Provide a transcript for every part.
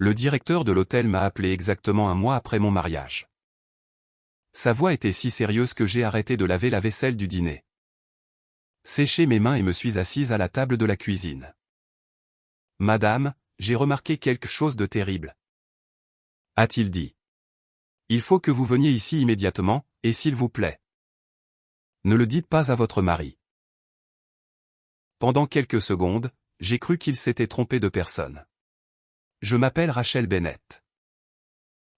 Le directeur de l'hôtel m'a appelé exactement un mois après mon mariage. Sa voix était si sérieuse que j'ai arrêté de laver la vaisselle du dîner. Séché mes mains et me suis assise à la table de la cuisine. Madame, j'ai remarqué quelque chose de terrible. A-t-il dit. Il faut que vous veniez ici immédiatement, et s'il vous plaît. Ne le dites pas à votre mari. Pendant quelques secondes, j'ai cru qu'il s'était trompé de personne. Je m'appelle Rachel Bennett.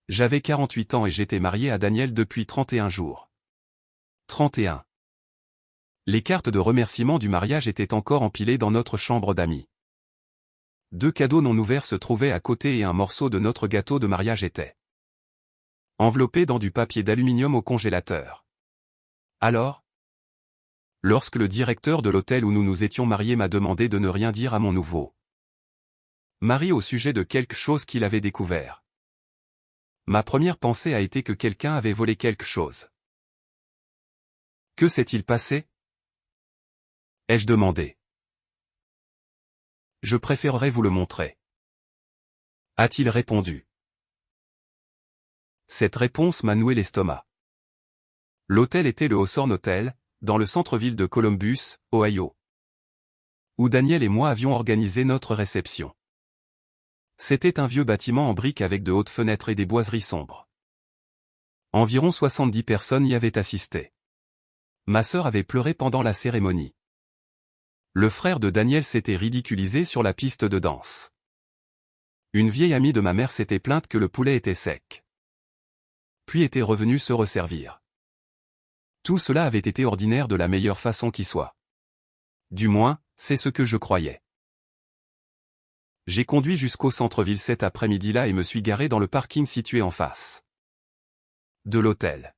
J'avais 48 ans et j'étais marié à Daniel depuis 31 jours. 31. Les cartes de remerciement du mariage étaient encore empilées dans notre chambre d'amis. 2 cadeaux non ouverts se trouvaient à côté et un morceau de notre gâteau de mariage était enveloppé dans du papier d'aluminium au congélateur. Alors, lorsque le directeur de l'hôtel où nous nous étions mariés m'a demandé de ne rien dire à mon nouveau mari au sujet de quelque chose qu'il avait découvert, ma première pensée a été que quelqu'un avait volé quelque chose. Que s'est-il passé? Ai-je demandé. Je préférerais vous le montrer. A-t-il répondu. Cette réponse m'a noué l'estomac. L'hôtel était le Hawthorne Hotel, dans le centre-ville de Columbus, Ohio, où Daniel et moi avions organisé notre réception. C'était un vieux bâtiment en briques avec de hautes fenêtres et des boiseries sombres. Environ 70 personnes y avaient assisté. Ma sœur avait pleuré pendant la cérémonie. Le frère de Daniel s'était ridiculisé sur la piste de danse. Une vieille amie de ma mère s'était plainte que le poulet était sec. Puis était revenue se resservir. Tout cela avait été ordinaire de la meilleure façon qui soit. Du moins, c'est ce que je croyais. J'ai conduit jusqu'au centre-ville cet après-midi-là et me suis garé dans le parking situé en face de l'hôtel.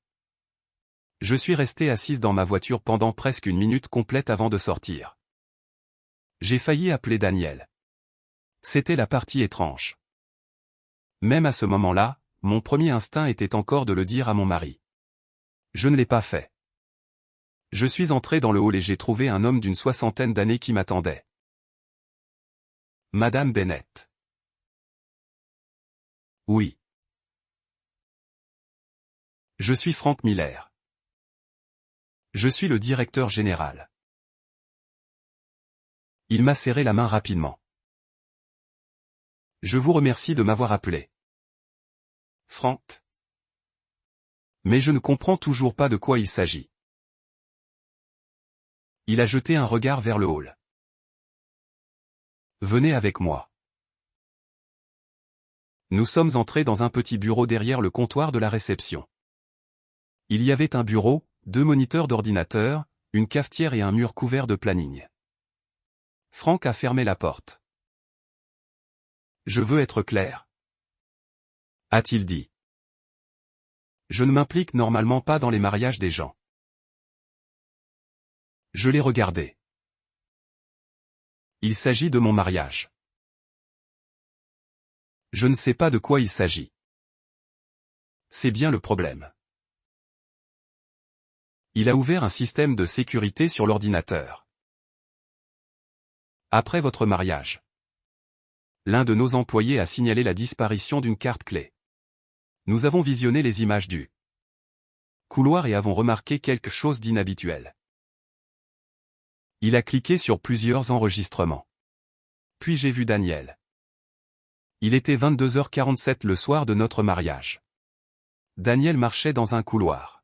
Je suis resté assise dans ma voiture pendant presque une minute complète avant de sortir. J'ai failli appeler Daniel. C'était la partie étrange. Même à ce moment-là, mon premier instinct était encore de le dire à mon mari. Je ne l'ai pas fait. Je suis entré dans le hall et j'ai trouvé un homme d'une 60aine d'années qui m'attendait. Madame Bennett. Oui. Je suis Frank Miller. Je suis le directeur général. Il m'a serré la main rapidement. Je vous remercie de m'avoir appelé. Frank. Mais je ne comprends toujours pas de quoi il s'agit. Il a jeté un regard vers le hall. Venez avec moi. Nous sommes entrés dans un petit bureau derrière le comptoir de la réception. Il y avait un bureau, 2 moniteurs d'ordinateur, une cafetière et un mur couvert de planning. Frank a fermé la porte. Je veux être clair. A-t-il dit. Je ne m'implique normalement pas dans les mariages des gens. Je l'ai regardé. Il s'agit de mon mariage. Je ne sais pas de quoi il s'agit. C'est bien le problème. Il a ouvert un système de sécurité sur l'ordinateur. Après votre mariage, l'un de nos employés a signalé la disparition d'une carte clé. Nous avons visionné les images du couloir et avons remarqué quelque chose d'inhabituel. Il a cliqué sur plusieurs enregistrements. Puis j'ai vu Daniel. Il était 22h47 le soir de notre mariage. Daniel marchait dans un couloir.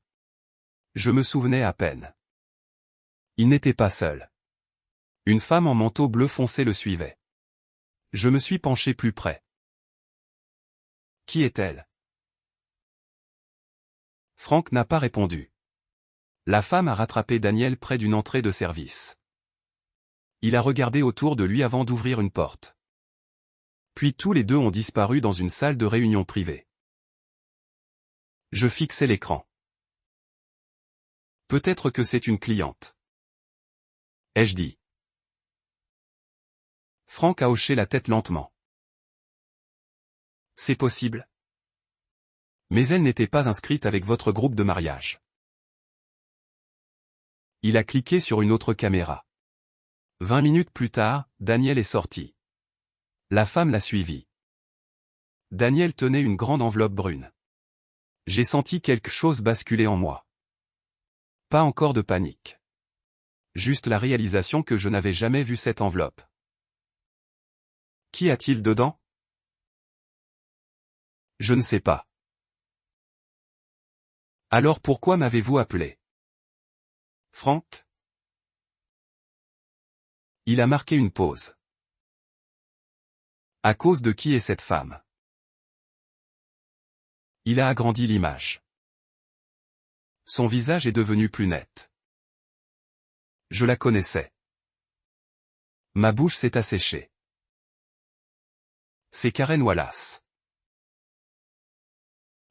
Je me souvenais à peine. Il n'était pas seul. Une femme en manteau bleu foncé le suivait. Je me suis penché plus près. Qui est-elle? Frank n'a pas répondu. La femme a rattrapé Daniel près d'une entrée de service. Il a regardé autour de lui avant d'ouvrir une porte. Puis tous les deux ont disparu dans une salle de réunion privée. Je fixais l'écran. Peut-être que c'est une cliente. Ai-je dit. Frank a hoché la tête lentement. C'est possible. Mais elle n'était pas inscrite avec votre groupe de mariage. Il a cliqué sur une autre caméra. 20 minutes plus tard, Daniel est sorti. La femme l'a suivi. Daniel tenait une grande enveloppe brune. J'ai senti quelque chose basculer en moi. Pas encore de panique. Juste la réalisation que je n'avais jamais vu cette enveloppe. Qu'y a-t-il dedans? Je ne sais pas. Alors pourquoi m'avez-vous appelé? Franck? Il a marqué une pause. À cause de qui est cette femme? Il a agrandi l'image. Son visage est devenu plus net. Je la connaissais. Ma bouche s'est asséchée. C'est Karen Wallace.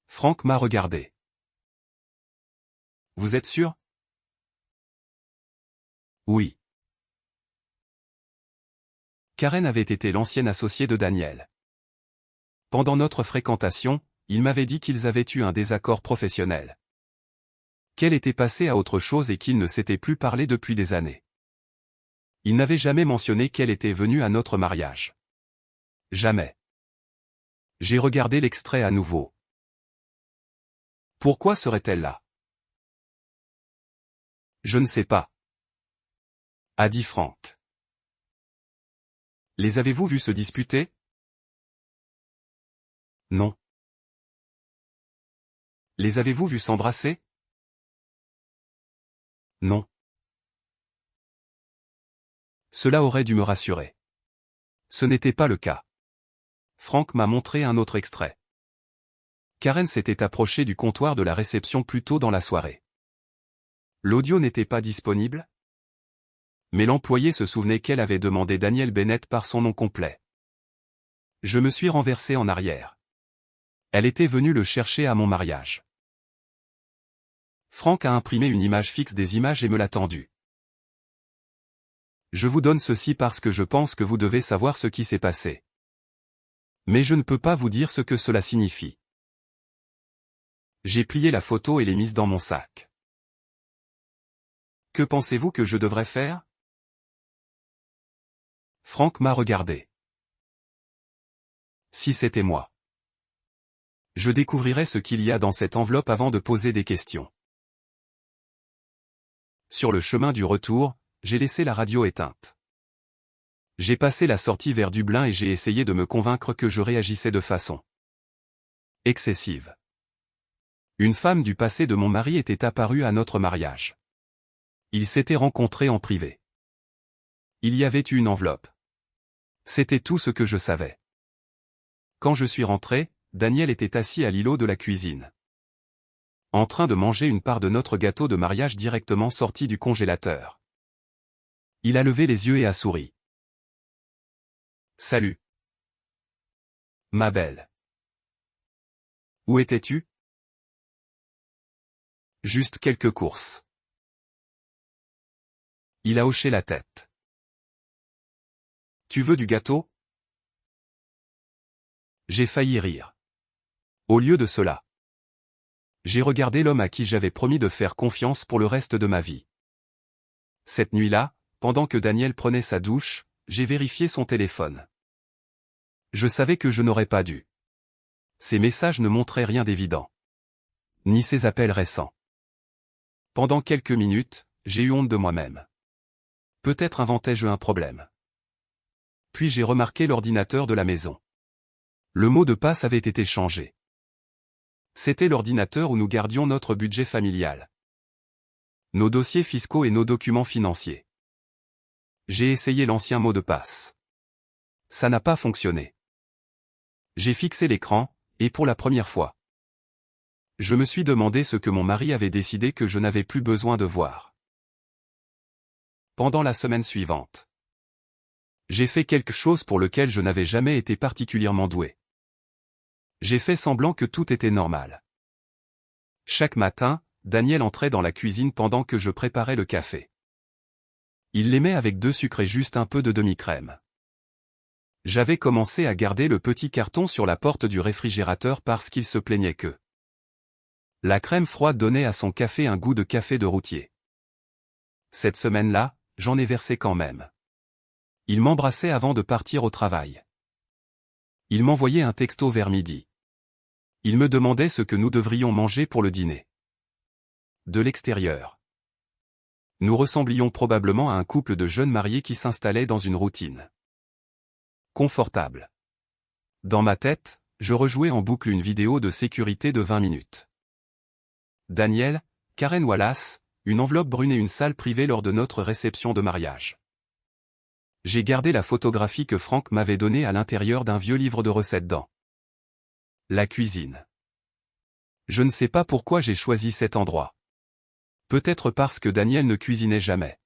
Franck m'a regardé. Vous êtes sûr? Oui. Karen avait été l'ancienne associée de Daniel. Pendant notre fréquentation, il m'avait dit qu'ils avaient eu un désaccord professionnel. Qu'elle était passée à autre chose et qu'ils ne s'étaient plus parlé depuis des années. Il n'avait jamais mentionné qu'elle était venue à notre mariage. Jamais. J'ai regardé l'extrait à nouveau. Pourquoi serait-elle là? Je ne sais pas. A dit Franck. Les avez-vous vus se disputer? Non. Les avez-vous vus s'embrasser? Non. Cela aurait dû me rassurer. Ce n'était pas le cas. Franck m'a montré un autre extrait. Karen s'était approchée du comptoir de la réception plus tôt dans la soirée. L'audio n'était pas disponible? Mais l'employé se souvenait qu'elle avait demandé Daniel Bennett par son nom complet. Je me suis renversé en arrière. Elle était venue le chercher à mon mariage. Franck a imprimé une image fixe des images et me l'a tendue. Je vous donne ceci parce que je pense que vous devez savoir ce qui s'est passé. Mais je ne peux pas vous dire ce que cela signifie. J'ai plié la photo et l'ai mise dans mon sac. Que pensez-vous que je devrais faire? Franck m'a regardé. Si c'était moi. Je découvrirais ce qu'il y a dans cette enveloppe avant de poser des questions. Sur le chemin du retour, j'ai laissé la radio éteinte. J'ai passé la sortie vers Dublin et j'ai essayé de me convaincre que je réagissais de façon excessive. Une femme du passé de mon mari était apparue à notre mariage. Ils s'étaient rencontrés en privé. Il y avait eu une enveloppe. C'était tout ce que je savais. Quand je suis rentré, Daniel était assis à l'îlot de la cuisine, en train de manger une part de notre gâteau de mariage directement sorti du congélateur. Il a levé les yeux et a souri. Salut. Ma belle. Où étais-tu? Juste quelques courses. Il a hoché la tête. Tu veux du gâteau? J'ai failli rire. Au lieu de cela, j'ai regardé l'homme à qui j'avais promis de faire confiance pour le reste de ma vie. Cette nuit-là, pendant que Daniel prenait sa douche, j'ai vérifié son téléphone. Je savais que je n'aurais pas dû. Ses messages ne montraient rien d'évident. Ni ses appels récents. Pendant quelques minutes, j'ai eu honte de moi-même. Peut-être inventais-je un problème. Puis j'ai remarqué l'ordinateur de la maison. Le mot de passe avait été changé. C'était l'ordinateur où nous gardions notre budget familial, nos dossiers fiscaux et nos documents financiers. J'ai essayé l'ancien mot de passe. Ça n'a pas fonctionné. J'ai fixé l'écran, et pour la première fois, je me suis demandé ce que mon mari avait décidé que je n'avais plus besoin de voir. Pendant la semaine suivante, j'ai fait quelque chose pour lequel je n'avais jamais été particulièrement doué. J'ai fait semblant que tout était normal. Chaque matin, Daniel entrait dans la cuisine pendant que je préparais le café. Il l'aimait avec 2 sucres et juste un peu de demi-crème. J'avais commencé à garder le petit carton sur la porte du réfrigérateur parce qu'il se plaignait que la crème froide donnait à son café un goût de café de routier. Cette semaine-là, j'en ai versé quand même. Il m'embrassait avant de partir au travail. Il m'envoyait un texto vers midi. Il me demandait ce que nous devrions manger pour le dîner. De l'extérieur. Nous ressemblions probablement à un couple de jeunes mariés qui s'installait dans une routine confortable. Dans ma tête, je rejouais en boucle une vidéo de sécurité de 20 minutes. Daniel, Karen Wallace, une enveloppe brune et une salle privée lors de notre réception de mariage. J'ai gardé la photographie que Franck m'avait donnée à l'intérieur d'un vieux livre de recettes dans la cuisine. Je ne sais pas pourquoi j'ai choisi cet endroit. Peut-être parce que Daniel ne cuisinait jamais.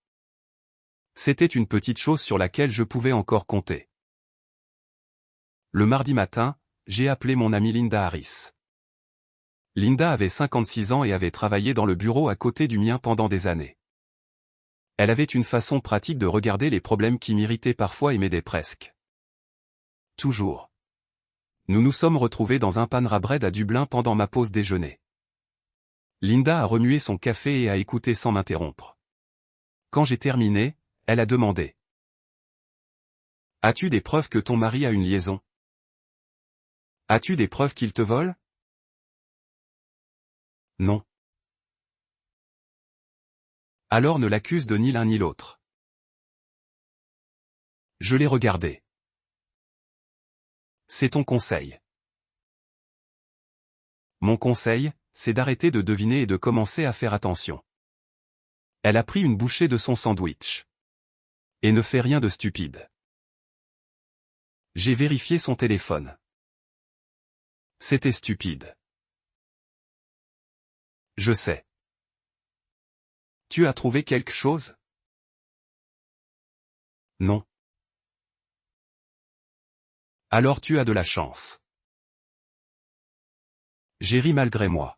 C'était une petite chose sur laquelle je pouvais encore compter. Le mardi matin, j'ai appelé mon amie Linda Harris. Linda avait 56 ans et avait travaillé dans le bureau à côté du mien pendant des années. Elle avait une façon pratique de regarder les problèmes qui m'irritaient parfois et m'aidaient presque toujours. Nous nous sommes retrouvés dans un Panera Bread à Dublin pendant ma pause déjeuner. Linda a remué son café et a écouté sans m'interrompre. Quand j'ai terminé, elle a demandé. As-tu des preuves que ton mari a une liaison? As-tu des preuves qu'il te vole? Non. Alors ne l'accuse de ni l'un ni l'autre. Je l'ai regardé. C'est ton conseil. Mon conseil, c'est d'arrêter de deviner et de commencer à faire attention. Elle a pris une bouchée de son sandwich. Et ne fait rien de stupide. J'ai vérifié son téléphone. C'était stupide. Je sais. Tu as trouvé quelque chose? Non. Alors tu as de la chance. J'ai ri malgré moi.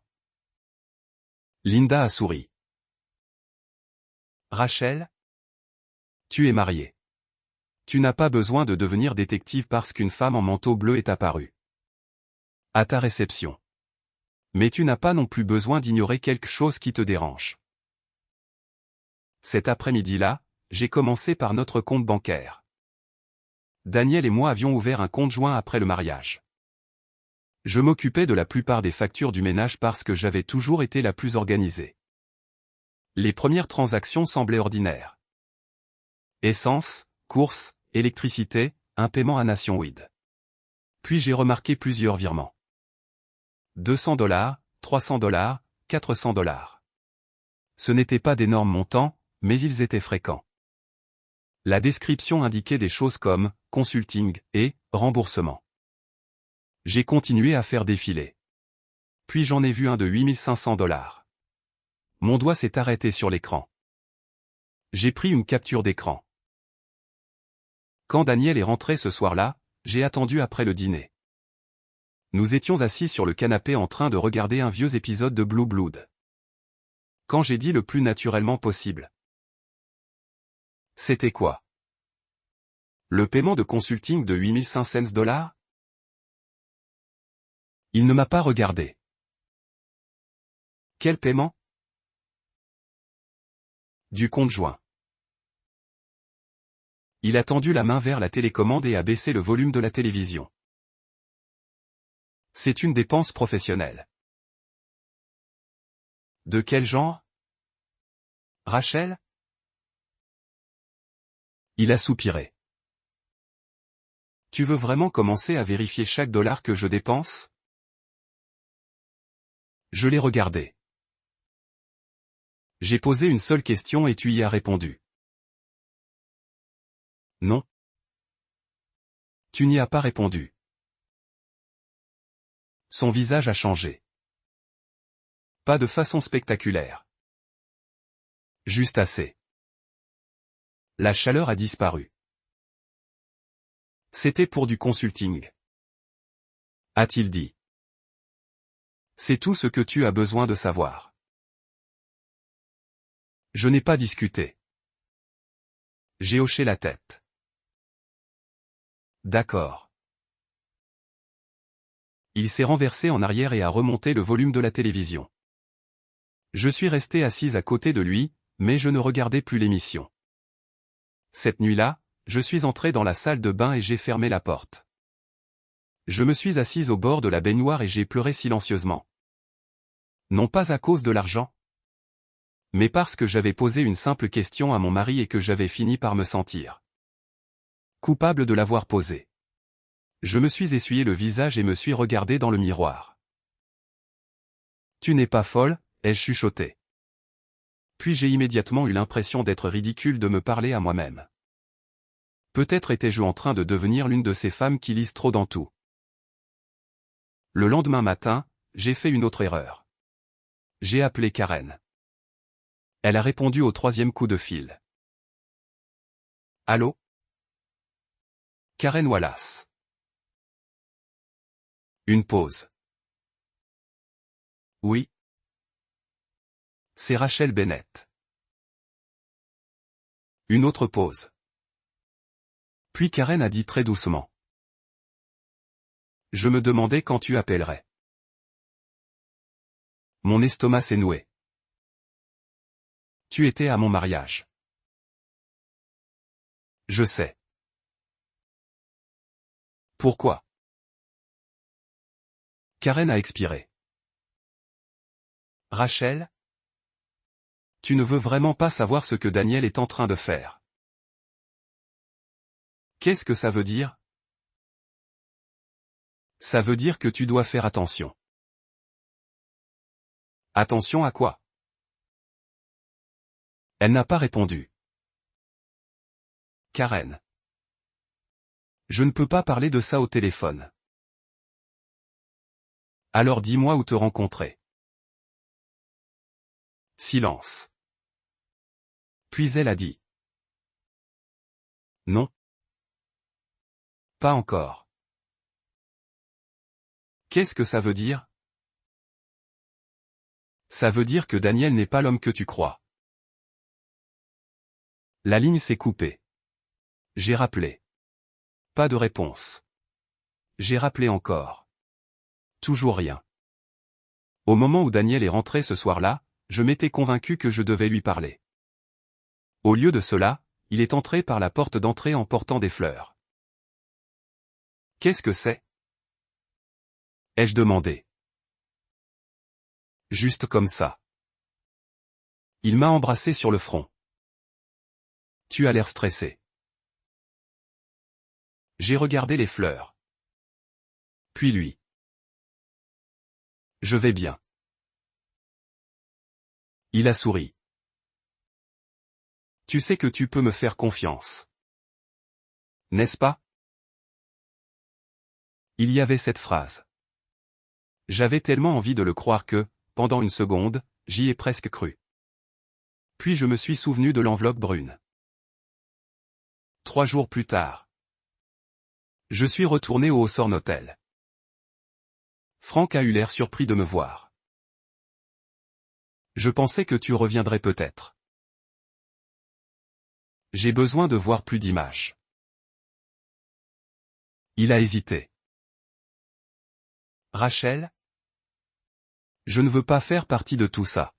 Linda a souri. Rachel? Tu es mariée. Tu n'as pas besoin de devenir détective parce qu'une femme en manteau bleu est apparue à ta réception. Mais tu n'as pas non plus besoin d'ignorer quelque chose qui te dérange. Cet après-midi-là, j'ai commencé par notre compte bancaire. Daniel et moi avions ouvert un compte joint après le mariage. Je m'occupais de la plupart des factures du ménage parce que j'avais toujours été la plus organisée. Les premières transactions semblaient ordinaires. Essence, courses, électricité, un paiement à Nationwide. Puis j'ai remarqué plusieurs virements. $200, $300, $400. Ce n'étaient pas d'énormes montants, mais ils étaient fréquents. La description indiquait des choses comme « consulting » et « remboursement ». J'ai continué à faire défiler. Puis j'en ai vu un de $8500. Mon doigt s'est arrêté sur l'écran. J'ai pris une capture d'écran. Quand Daniel est rentré ce soir-là, j'ai attendu après le dîner. Nous étions assis sur le canapé en train de regarder un vieux épisode de Blue Blood. Quand j'ai dit le plus naturellement possible. C'était quoi? Le paiement de consulting de $8500? Il ne m'a pas regardé. Quel paiement? Du compte joint. Il a tendu la main vers la télécommande et a baissé le volume de la télévision. C'est une dépense professionnelle. De quel genre? Rachel? Il a soupiré. Tu veux vraiment commencer à vérifier chaque dollar que je dépense? Je l'ai regardé. J'ai posé une seule question et tu y as répondu. Non. Tu n'y as pas répondu. Son visage a changé. Pas de façon spectaculaire. Juste assez. La chaleur a disparu. C'était pour du consulting. A-t-il dit. C'est tout ce que tu as besoin de savoir. Je n'ai pas discuté. J'ai hoché la tête. D'accord. Il s'est renversé en arrière et a remonté le volume de la télévision. Je suis resté assise à côté de lui, mais je ne regardais plus l'émission. Cette nuit-là, je suis entré dans la salle de bain et j'ai fermé la porte. Je me suis assise au bord de la baignoire et j'ai pleuré silencieusement. Non pas à cause de l'argent, mais parce que j'avais posé une simple question à mon mari et que j'avais fini par me sentir coupable de l'avoir posée. Je me suis essuyé le visage et me suis regardé dans le miroir. Tu n'es pas folle, ai-je chuchoté. Puis j'ai immédiatement eu l'impression d'être ridicule de me parler à moi-même. Peut-être étais-je en train de devenir l'une de ces femmes qui lisent trop dans tout. Le lendemain matin, j'ai fait une autre erreur. J'ai appelé Karen. Elle a répondu au 3e coup de fil. Allô? Karen Wallace. Une pause. Oui. C'est Rachel Bennett. Une autre pause. Puis Karen a dit très doucement. Je me demandais quand tu appellerais. Mon estomac s'est noué. Tu étais à mon mariage. Je sais. Pourquoi? Karen a expiré. Rachel? Tu ne veux vraiment pas savoir ce que Daniel est en train de faire. Qu'est-ce que ça veut dire? Ça veut dire que tu dois faire attention. Attention à quoi? Elle n'a pas répondu. Karen. Je ne peux pas parler de ça au téléphone. Alors dis-moi où te rencontrer. Silence. Puis elle a dit. Non. Pas encore. Qu'est-ce que ça veut dire? Ça veut dire que Daniel n'est pas l'homme que tu crois. La ligne s'est coupée. J'ai rappelé. Pas de réponse. J'ai rappelé encore. Toujours rien. Au moment où Daniel est rentré ce soir-là, je m'étais convaincu que je devais lui parler. Au lieu de cela, il est entré par la porte d'entrée en portant des fleurs. Qu'est-ce que c'est? Ai-je demandé. Juste comme ça. Il m'a embrassé sur le front. Tu as l'air stressé. J'ai regardé les fleurs. Puis lui. Je vais bien. Il a souri. Tu sais que tu peux me faire confiance. N'est-ce pas? Il y avait cette phrase. J'avais tellement envie de le croire que, pendant une seconde, j'y ai presque cru. Puis je me suis souvenu de l'enveloppe brune. 3 jours plus tard. Je suis retourné au Hawthorne Hotel. Frank a eu l'air surpris de me voir. Je pensais que tu reviendrais peut-être. J'ai besoin de voir plus d'images. Il a hésité. Rachel? Je ne veux pas faire partie de tout ça.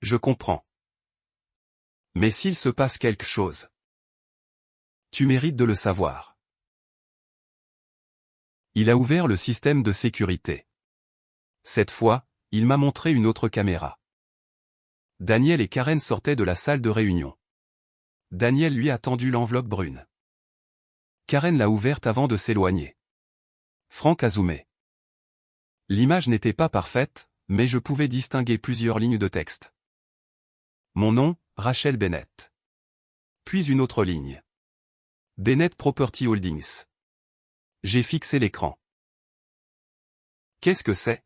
Je comprends. Mais s'il se passe quelque chose, tu mérites de le savoir. Il a ouvert le système de sécurité. Cette fois, il m'a montré une autre caméra. Daniel et Karen sortaient de la salle de réunion. Daniel lui a tendu l'enveloppe brune. Karen l'a ouverte avant de s'éloigner. Frank a zoomé. L'image n'était pas parfaite, mais je pouvais distinguer plusieurs lignes de texte. Mon nom, Rachel Bennett. Puis une autre ligne. Bennett Property Holdings. J'ai fixé l'écran. Qu'est-ce que c'est?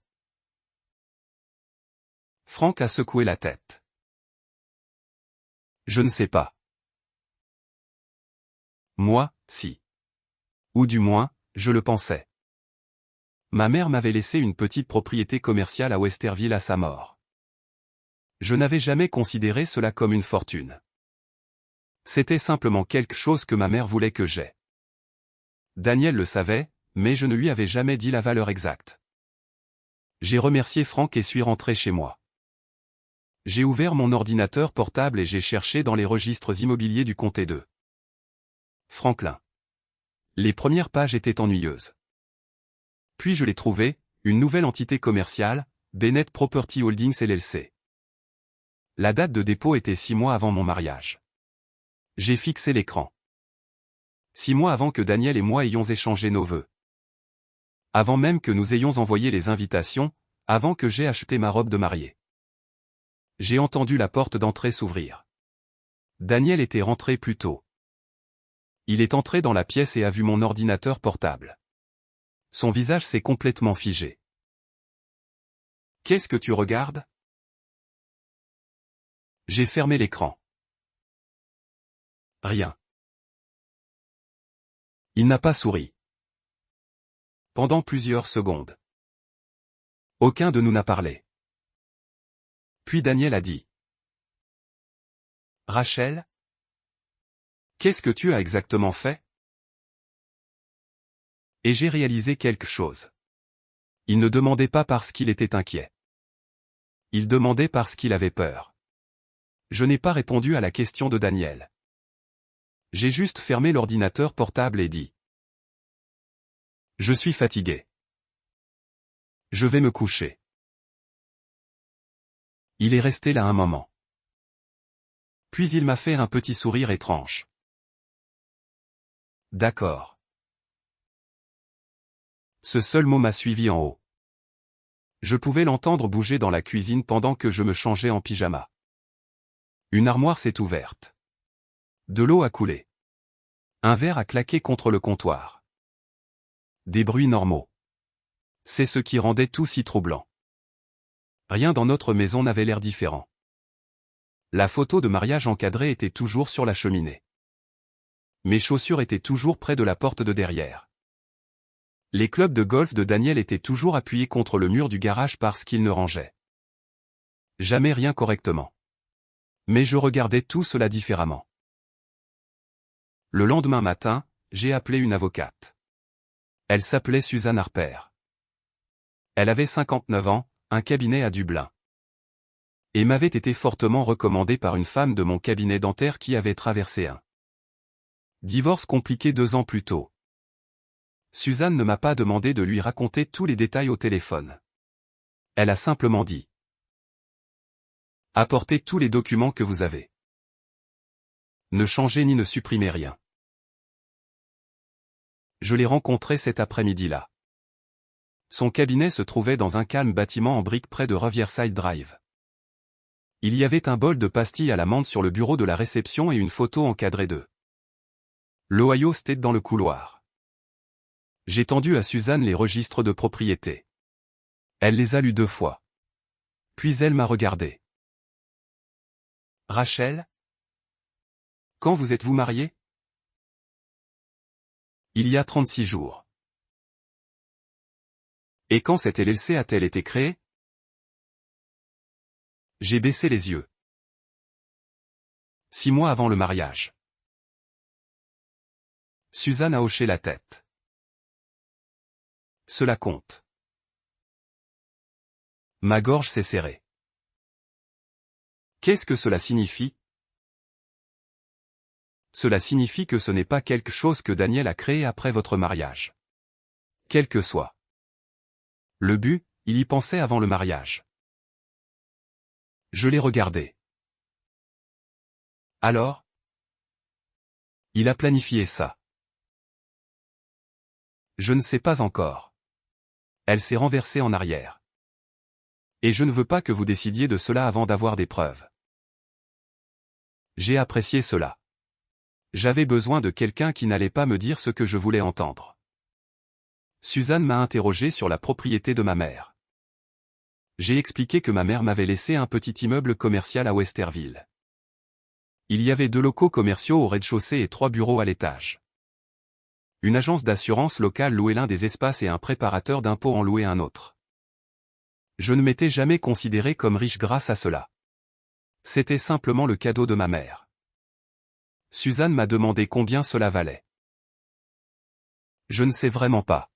Frank a secoué la tête. Je ne sais pas. Moi, si. Ou du moins, je le pensais. Ma mère m'avait laissé une petite propriété commerciale à Westerville à sa mort. Je n'avais jamais considéré cela comme une fortune. C'était simplement quelque chose que ma mère voulait que j'aie. Daniel le savait, mais je ne lui avais jamais dit la valeur exacte. J'ai remercié Frank et suis rentré chez moi. J'ai ouvert mon ordinateur portable et j'ai cherché dans les registres immobiliers du comté de Franklin. Les premières pages étaient ennuyeuses. Puis je l'ai trouvée, une nouvelle entité commerciale, Bennett Property Holdings LLC. La date de dépôt était 6 mois avant mon mariage. J'ai fixé l'écran. 6 mois avant que Daniel et moi ayons échangé nos vœux. Avant même que nous ayons envoyé les invitations, avant que j'aie acheté ma robe de mariée. J'ai entendu la porte d'entrée s'ouvrir. Daniel était rentré plus tôt. Il est entré dans la pièce et a vu mon ordinateur portable. Son visage s'est complètement figé. « Qu'est-ce que tu regardes ?» J'ai fermé l'écran. Rien. Il n'a pas souri. Pendant plusieurs secondes. Aucun de nous n'a parlé. Puis Daniel a dit. « Rachel ? Qu'est-ce que tu as exactement fait ?» Et j'ai réalisé quelque chose. Il ne demandait pas parce qu'il était inquiet. Il demandait parce qu'il avait peur. Je n'ai pas répondu à la question de Daniel. J'ai juste fermé l'ordinateur portable et dit. Je suis fatigué. Je vais me coucher. Il est resté là un moment. Puis il m'a fait un petit sourire étrange. D'accord. Ce seul mot m'a suivi en haut. Je pouvais l'entendre bouger dans la cuisine pendant que je me changeais en pyjama. Une armoire s'est ouverte. De l'eau a coulé. Un verre a claqué contre le comptoir. Des bruits normaux. C'est ce qui rendait tout si troublant. Rien dans notre maison n'avait l'air différent. La photo de mariage encadrée était toujours sur la cheminée. Mes chaussures étaient toujours près de la porte de derrière. Les clubs de golf de Daniel étaient toujours appuyés contre le mur du garage parce qu'ils ne rangeaient jamais rien correctement. Mais je regardais tout cela différemment. Le lendemain matin, j'ai appelé une avocate. Elle s'appelait Suzanne Harper. Elle avait 59 ans, un cabinet à Dublin. Et m'avait été fortement recommandée par une femme de mon cabinet dentaire qui avait traversé un divorce compliqué 2 ans plus tôt. Suzanne ne m'a pas demandé de lui raconter tous les détails au téléphone. Elle a simplement dit. Apportez tous les documents que vous avez. Ne changez ni ne supprimez rien. Je l'ai rencontré cet après-midi-là. Son cabinet se trouvait dans un calme bâtiment en briques près de Riverside Drive. Il y avait un bol de pastilles à la menthe sur le bureau de la réception et une photo encadrée de l'Ohio State dans le couloir. J'ai tendu à Suzanne les registres de propriété. Elle les a lus 2 fois. Puis elle m'a regardé. Rachel ? Quand vous êtes-vous mariée ? Il y a 36 jours. Et quand cette LLC a-t-elle été créée ? J'ai baissé les yeux. 6 mois avant le mariage. Suzanne a hoché la tête. Cela compte. Ma gorge s'est serrée. Qu'est-ce que cela signifie ? Cela signifie que ce n'est pas quelque chose que Daniel a créé après votre mariage. Quel que soit le but, il y pensait avant le mariage. Je l'ai regardé. Alors ? Il a planifié ça. Je ne sais pas encore. Elle s'est renversée en arrière. Et je ne veux pas que vous décidiez de cela avant d'avoir des preuves. J'ai apprécié cela. J'avais besoin de quelqu'un qui n'allait pas me dire ce que je voulais entendre. Suzanne m'a interrogé sur la propriété de ma mère. J'ai expliqué que ma mère m'avait laissé un petit immeuble commercial à Westerville. Il y avait 2 locaux commerciaux au rez-de-chaussée et 3 bureaux à l'étage. Une agence d'assurance locale louait l'un des espaces et un préparateur d'impôts en louait un autre. Je ne m'étais jamais considéré comme riche grâce à cela. C'était simplement le cadeau de ma mère. Suzanne m'a demandé combien cela valait. Je ne sais vraiment pas.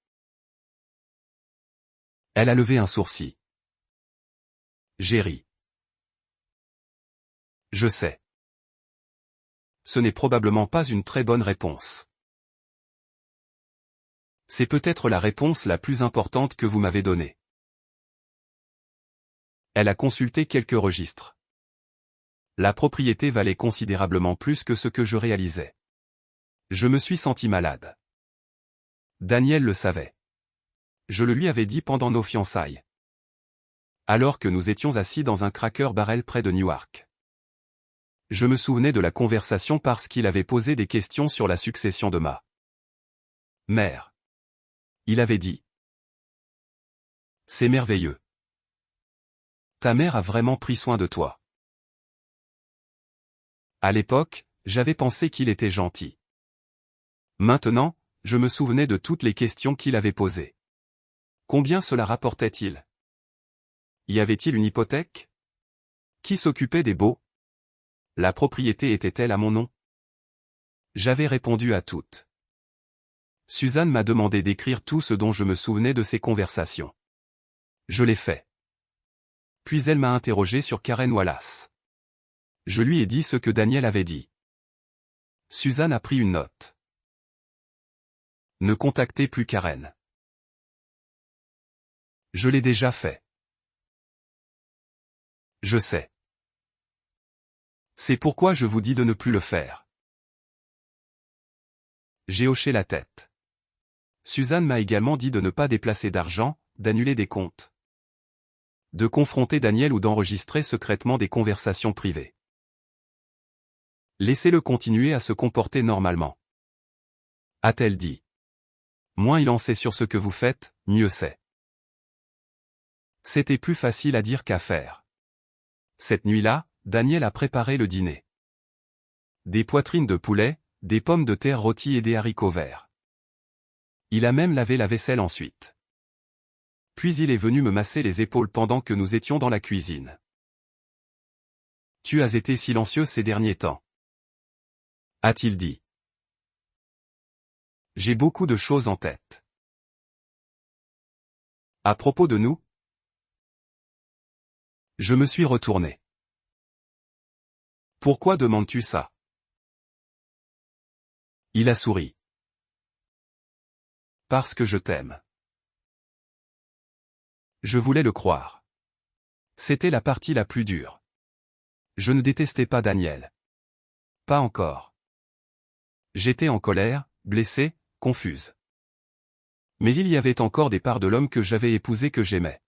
Elle a levé un sourcil. J'ai ri. Je sais. Ce n'est probablement pas une très bonne réponse. C'est peut-être la réponse la plus importante que vous m'avez donnée. Elle a consulté quelques registres. La propriété valait considérablement plus que ce que je réalisais. Je me suis senti malade. Daniel le savait. Je le lui avais dit pendant nos fiançailles. Alors que nous étions assis dans un Cracker Barrel près de Newark. Je me souvenais de la conversation parce qu'il avait posé des questions sur la succession de ma mère. Il avait dit. C'est merveilleux. Ta mère a vraiment pris soin de toi. À l'époque, j'avais pensé qu'il était gentil. Maintenant, je me souvenais de toutes les questions qu'il avait posées. Combien cela rapportait-il? Y avait-il une hypothèque? Qui s'occupait des baux? La propriété était-elle à mon nom? J'avais répondu à toutes. Suzanne m'a demandé d'écrire tout ce dont je me souvenais de ces conversations. Je l'ai fait. Puis elle m'a interrogé sur Karen Wallace. Je lui ai dit ce que Daniel avait dit. Suzanne a pris une note. Ne contactez plus Karen. Je l'ai déjà fait. Je sais. C'est pourquoi je vous dis de ne plus le faire. J'ai hoché la tête. Suzanne m'a également dit de ne pas déplacer d'argent, d'annuler des comptes. De confronter Daniel ou d'enregistrer secrètement des conversations privées. Laissez-le continuer à se comporter normalement. A-t-elle dit. Moins il en sait sur ce que vous faites, mieux c'est. C'était plus facile à dire qu'à faire. Cette nuit-là, Daniel a préparé le dîner. Des poitrines de poulet, des pommes de terre rôties et des haricots verts. Il a même lavé la vaisselle ensuite. Puis il est venu me masser les épaules pendant que nous étions dans la cuisine. Tu as été silencieux ces derniers temps. A-t-il dit. J'ai beaucoup de choses en tête. À propos de nous? Je me suis retourné. Pourquoi demandes-tu ça? Il a souri. Parce que je t'aime. Je voulais le croire. C'était la partie la plus dure. Je ne détestais pas Daniel. Pas encore. J'étais en colère, blessée, confuse. Mais il y avait encore des parts de l'homme que j'avais épousé que j'aimais.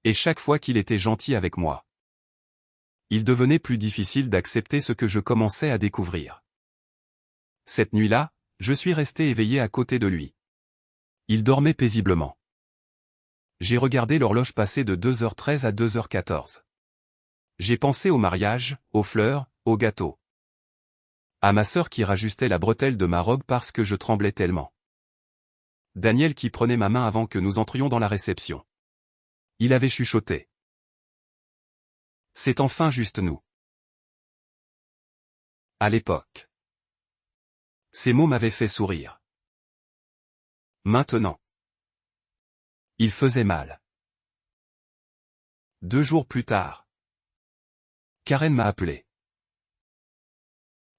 Et chaque fois qu'il était gentil avec moi, il devenait plus difficile d'accepter ce que je commençais à découvrir. Cette nuit-là, je suis resté éveillé à côté de lui. Il dormait paisiblement. J'ai regardé l'horloge passer de 2h13 à 2h14. J'ai pensé au mariage, aux fleurs, au gâteau. À ma sœur qui rajustait la bretelle de ma robe parce que je tremblais tellement. Daniel qui prenait ma main avant que nous entrions dans la réception. Il avait chuchoté. C'est enfin juste nous. À l'époque. Ces mots m'avaient fait sourire. Maintenant. Il faisait mal. 2 jours plus tard. Karen m'a appelé.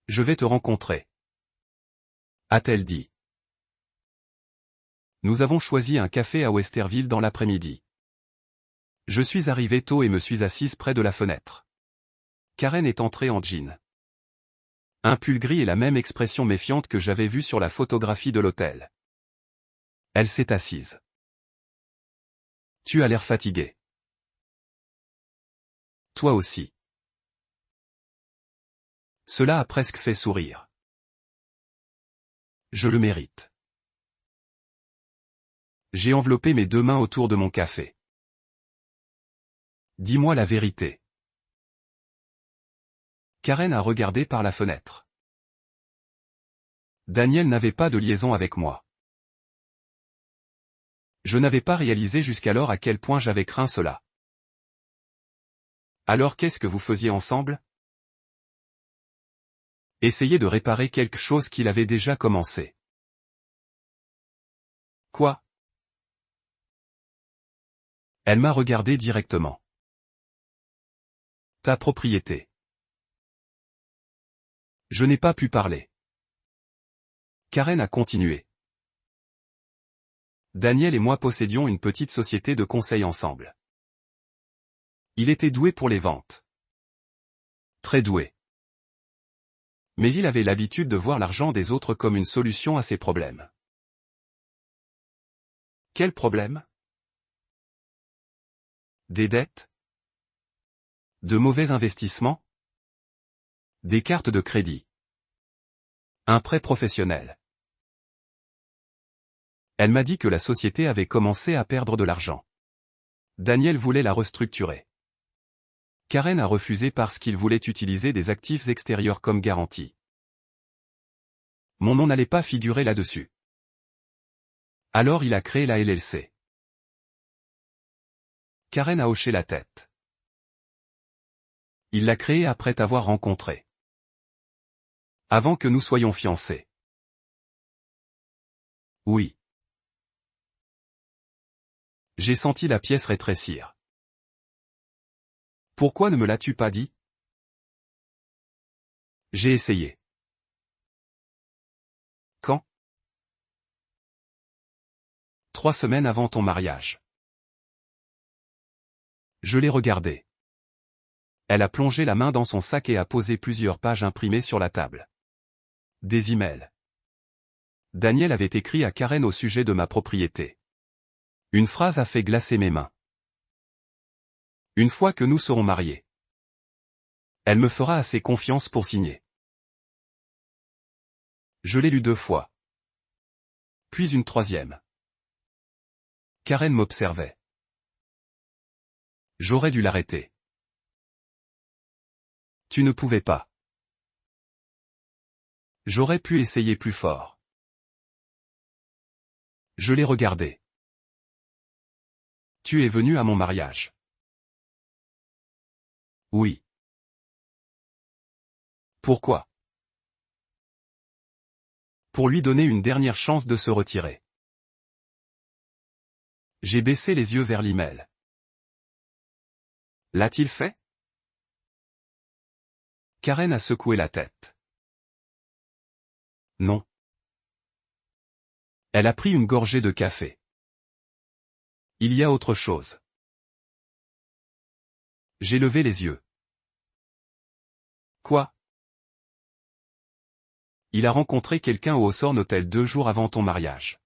Je vais te rencontrer. A-t-elle dit. Nous avons choisi un café à Westerville dans l'après-midi. Je suis arrivé tôt et me suis assise près de la fenêtre. Karen est entrée en jean. Un pull gris et la même expression méfiante que j'avais vue sur la photographie de l'hôtel. Elle s'est assise. Tu as l'air fatigué. Toi aussi. Cela a presque fait sourire. Je le mérite. J'ai enveloppé mes 2 mains autour de mon café. Dis-moi la vérité. Karen a regardé par la fenêtre. Daniel n'avait pas de liaison avec moi. Je n'avais pas réalisé jusqu'alors à quel point j'avais craint cela. Alors qu'est-ce que vous faisiez ensemble? Essayez de réparer quelque chose qu'il avait déjà commencé. Quoi? Elle m'a regardé directement. Ta propriété. Je n'ai pas pu parler. Karen a continué. Daniel et moi possédions une petite société de conseil ensemble. Il était doué pour les ventes. Très doué. Mais il avait l'habitude de voir l'argent des autres comme une solution à ses problèmes. Quel problème? Des dettes? De mauvais investissements? Des cartes de crédit? Un prêt professionnel? Elle m'a dit que la société avait commencé à perdre de l'argent. Daniel voulait la restructurer. Karen a refusé parce qu'il voulait utiliser des actifs extérieurs comme garantie. Mon nom n'allait pas figurer là-dessus. Alors il a créé la LLC. Karen a hoché la tête. Il l'a créée après t'avoir rencontré. Avant que nous soyons fiancés. Oui. J'ai senti la pièce rétrécir. Pourquoi ne me l'as-tu pas dit? J'ai essayé. Quand? 3 semaines avant ton mariage. Je l'ai regardée. Elle a plongé la main dans son sac et a posé plusieurs pages imprimées sur la table. Des emails. Daniel avait écrit à Karen au sujet de ma propriété. Une phrase a fait glacer mes mains. Une fois que nous serons mariés, elle me fera assez confiance pour signer. Je l'ai lu 2 fois. Puis une 3e. Karen m'observait. J'aurais dû l'arrêter. Tu ne pouvais pas. J'aurais pu essayer plus fort. Je l'ai regardé. Tu es venu à mon mariage. Oui. Pourquoi? Pour lui donner une dernière chance de se retirer. J'ai baissé les yeux vers l'email. L'a-t-il fait? Karen a secoué la tête. Non. Elle a pris une gorgée de café. Il y a autre chose. J'ai levé les yeux. Quoi? Il a rencontré quelqu'un au Hawthorne Hotel 2 jours avant ton mariage.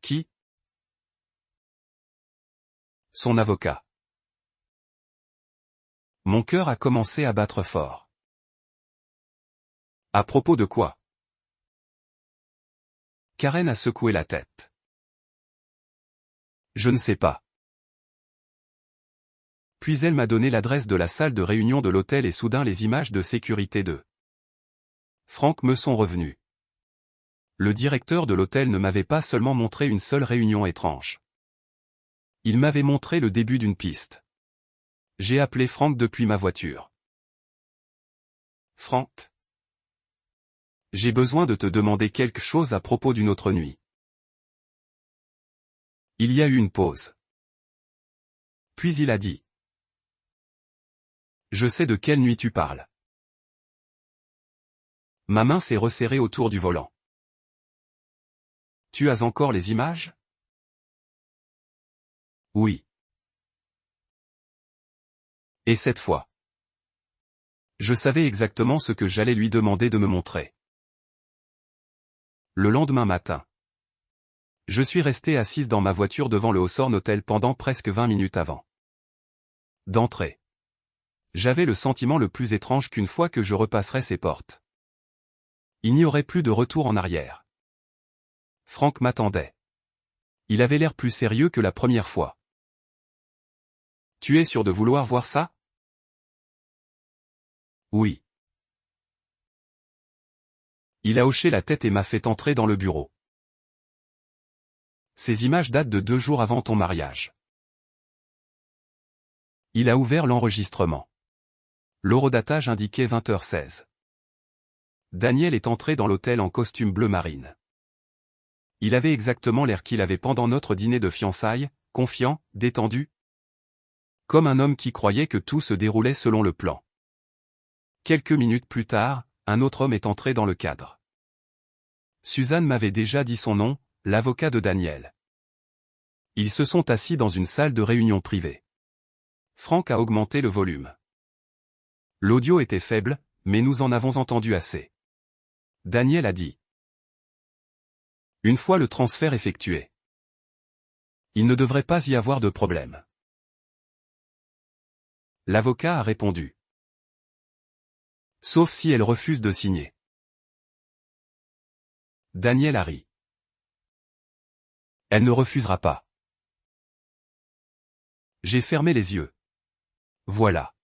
Qui? Son avocat. Mon cœur a commencé à battre fort. À propos de quoi? Karen a secoué la tête. Je ne sais pas. Puis elle m'a donné l'adresse de la salle de réunion de l'hôtel et soudain les images de sécurité de Franck me sont revenues. Le directeur de l'hôtel ne m'avait pas seulement montré une seule réunion étrange. Il m'avait montré le début d'une piste. J'ai appelé Franck depuis ma voiture. Franck? J'ai besoin de te demander quelque chose à propos d'une autre nuit. Il y a eu une pause. Puis il a dit. Je sais de quelle nuit tu parles. Ma main s'est resserrée autour du volant. Tu as encore les images? Oui. Et cette fois. Je savais exactement ce que j'allais lui demander de me montrer. Le lendemain matin. Je suis resté assise dans ma voiture devant le Hawthorne Hotel pendant presque 20 minutes avant d'entrer. J'avais le sentiment le plus étrange qu'une fois que je repasserais ces portes, il n'y aurait plus de retour en arrière. Franck m'attendait. Il avait l'air plus sérieux que la première fois. Tu es sûr de vouloir voir ça? Oui. Il a hoché la tête et m'a fait entrer dans le bureau. Ces images datent de 2 jours avant ton mariage. Il a ouvert l'enregistrement. L'horodatage indiquait 20h16. Daniel est entré dans l'hôtel en costume bleu marine. Il avait exactement l'air qu'il avait pendant notre dîner de fiançailles, confiant, détendu. Comme un homme qui croyait que tout se déroulait selon le plan. Quelques minutes plus tard, un autre homme est entré dans le cadre. Suzanne m'avait déjà dit son nom, l'avocat de Daniel. Ils se sont assis dans une salle de réunion privée. Franck a augmenté le volume. L'audio était faible, mais nous en avons entendu assez. Daniel a dit. Une fois le transfert effectué, il ne devrait pas y avoir de problème. L'avocat a répondu. Sauf si elle refuse de signer. Daniel a ri. Elle ne refusera pas. J'ai fermé les yeux. Voilà.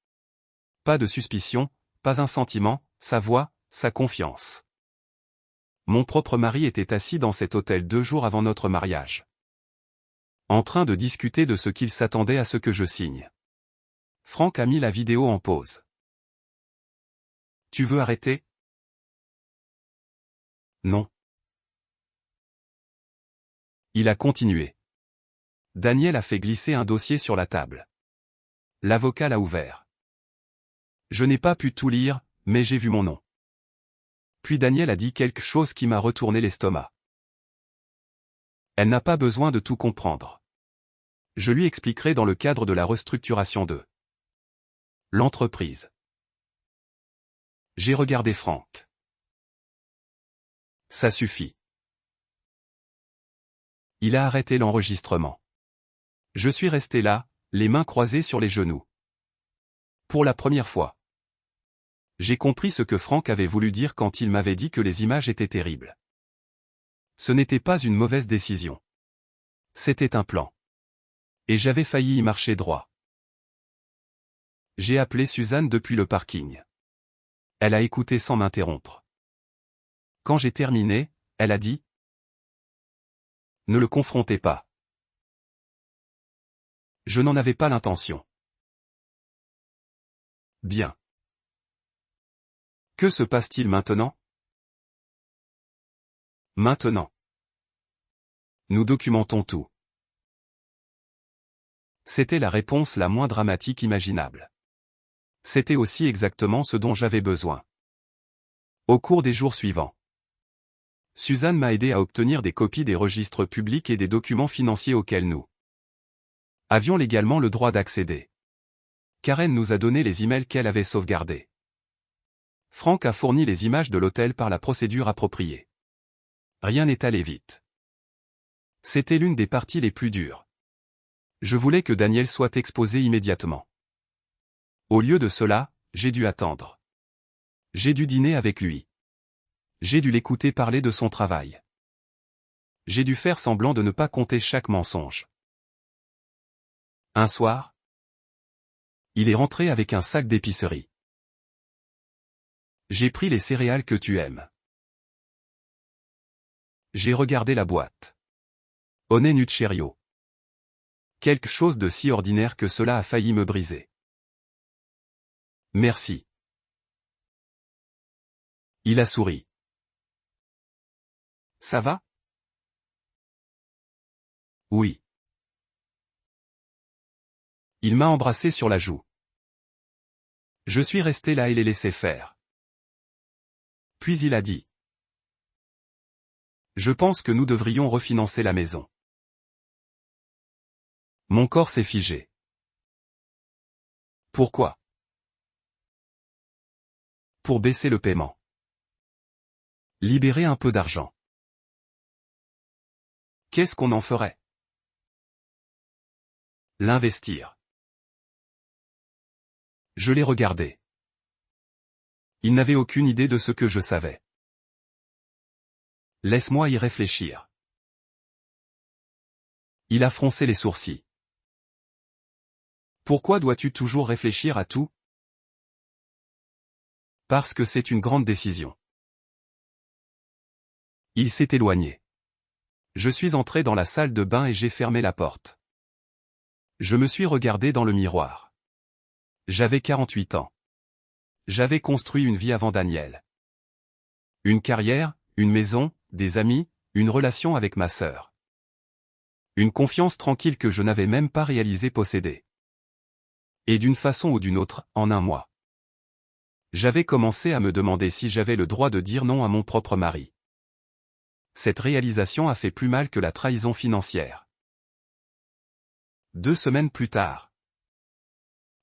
Pas de suspicion, pas un sentiment, sa voix, sa confiance. Mon propre mari était assis dans cet hôtel 2 jours avant notre mariage. En train de discuter de ce qu'il s'attendait à ce que je signe. Franck a mis la vidéo en pause. Tu veux arrêter? Non. Il a continué. Daniel a fait glisser un dossier sur la table. L'avocat l'a ouvert. Je n'ai pas pu tout lire, mais j'ai vu mon nom. Puis Daniel a dit quelque chose qui m'a retourné l'estomac. Elle n'a pas besoin de tout comprendre. Je lui expliquerai dans le cadre de la restructuration de l'entreprise. J'ai regardé Franck. Ça suffit. Il a arrêté l'enregistrement. Je suis resté là, les mains croisées sur les genoux. Pour la première fois. J'ai compris ce que Franck avait voulu dire quand il m'avait dit que les images étaient terribles. Ce n'était pas une mauvaise décision. C'était un plan. Et j'avais failli y marcher droit. J'ai appelé Suzanne depuis le parking. Elle a écouté sans m'interrompre. Quand j'ai terminé, elle a dit « Ne le confrontez pas. » Je n'en avais pas l'intention. Bien. Que se passe-t-il maintenant? Maintenant. Nous documentons tout. C'était la réponse la moins dramatique imaginable. C'était aussi exactement ce dont j'avais besoin. Au cours des jours suivants, Suzanne m'a aidé à obtenir des copies des registres publics et des documents financiers auxquels nous avions légalement le droit d'accéder. Karen nous a donné les emails qu'elle avait sauvegardés. Franck a fourni les images de l'hôtel par la procédure appropriée. Rien n'est allé vite. C'était l'une des parties les plus dures. Je voulais que Daniel soit exposé immédiatement. Au lieu de cela, j'ai dû attendre. J'ai dû dîner avec lui. J'ai dû l'écouter parler de son travail. J'ai dû faire semblant de ne pas compter chaque mensonge. Un soir, il est rentré avec un sac d'épicerie. J'ai pris les céréales que tu aimes. J'ai regardé la boîte. One Cheerio. Quelque chose de si ordinaire que cela a failli me briser. Merci. Il a souri. Ça va? Oui. Il m'a embrassé sur la joue. Je suis resté là et les laissé faire. Puis il a dit. Je pense que nous devrions refinancer la maison. Mon corps s'est figé. Pourquoi? Pour baisser le paiement. Libérer un peu d'argent. Qu'est-ce qu'on en ferait? L'investir. Je l'ai regardé. Il n'avait aucune idée de ce que je savais. Laisse-moi y réfléchir. Il a froncé les sourcils. Pourquoi dois-tu toujours réfléchir à tout? Parce que c'est une grande décision. Il s'est éloigné. Je suis entré dans la salle de bain et j'ai fermé la porte. Je me suis regardé dans le miroir. J'avais 48 ans. J'avais construit une vie avant Daniel. Une carrière, une maison, des amis, une relation avec ma sœur. Une confiance tranquille que je n'avais même pas réalisé posséder. Et d'une façon ou d'une autre, en un mois. J'avais commencé à me demander si j'avais le droit de dire non à mon propre mari. Cette réalisation a fait plus mal que la trahison financière. 2 semaines plus tard,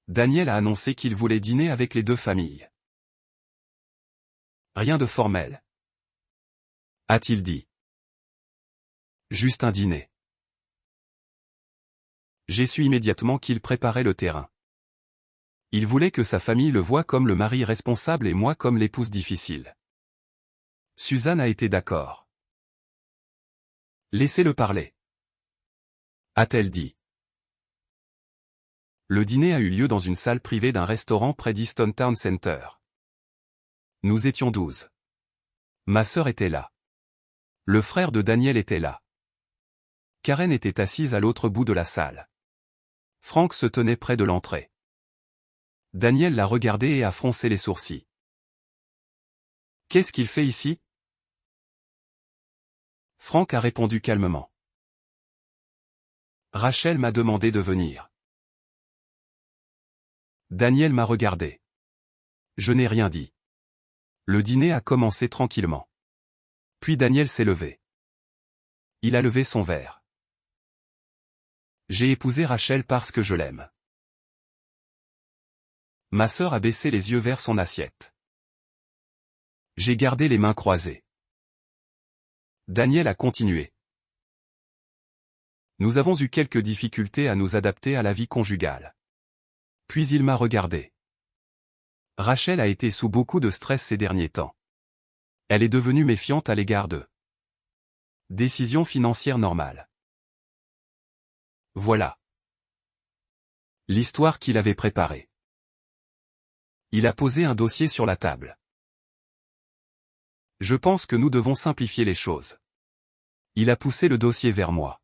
Daniel a annoncé qu'il voulait dîner avec les deux familles. Rien de formel, a-t-il dit. Juste un dîner. J'ai su immédiatement qu'il préparait le terrain. Il voulait que sa famille le voie comme le mari responsable et moi comme l'épouse difficile. Suzanne a été d'accord. Laissez-le parler, a-t-elle dit. Le dîner a eu lieu dans une salle privée d'un restaurant près d'Easton Town Center. Nous étions 12. Ma sœur était là. Le frère de Daniel était là. Karen était assise à l'autre bout de la salle. Frank se tenait près de l'entrée. Daniel l'a regardé et a froncé les sourcils. Qu'est-ce qu'il fait ici? Frank a répondu calmement. Rachel m'a demandé de venir. Daniel m'a regardé. Je n'ai rien dit. Le dîner a commencé tranquillement. Puis Daniel s'est levé. Il a levé son verre. J'ai épousé Rachel parce que je l'aime. Ma sœur a baissé les yeux vers son assiette. J'ai gardé les mains croisées. Daniel a continué. Nous avons eu quelques difficultés à nous adapter à la vie conjugale. Puis il m'a regardé. Rachel a été sous beaucoup de stress ces derniers temps. Elle est devenue méfiante à l'égard d'eux. Décision financière normale. Voilà l'histoire qu'il avait préparée. Il a posé un dossier sur la table. Je pense que nous devons simplifier les choses. Il a poussé le dossier vers moi.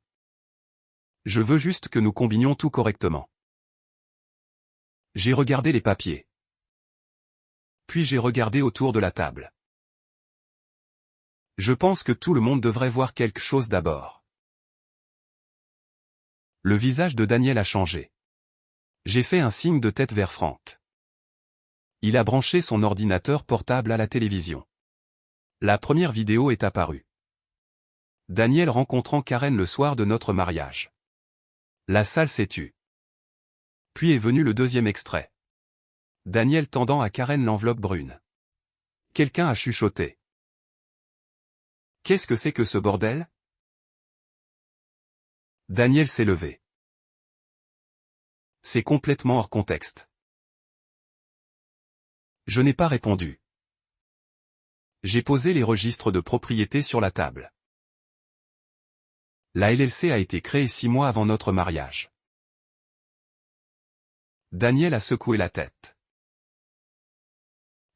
Je veux juste que nous combinions tout correctement. J'ai regardé les papiers. Puis j'ai regardé autour de la table. Je pense que tout le monde devrait voir quelque chose d'abord. Le visage de Daniel a changé. J'ai fait un signe de tête vers Frank. Il a branché son ordinateur portable à la télévision. La première vidéo est apparue. Daniel rencontrant Karen le soir de notre mariage. La salle s'est tue. Puis est venu le deuxième extrait. Daniel tendant à Karen l'enveloppe brune. Quelqu'un a chuchoté. Qu'est-ce que c'est que ce bordel? Daniel s'est levé. C'est complètement hors contexte. Je n'ai pas répondu. J'ai posé les registres de propriété sur la table. La LLC a été créée 6 mois avant notre mariage. Daniel a secoué la tête.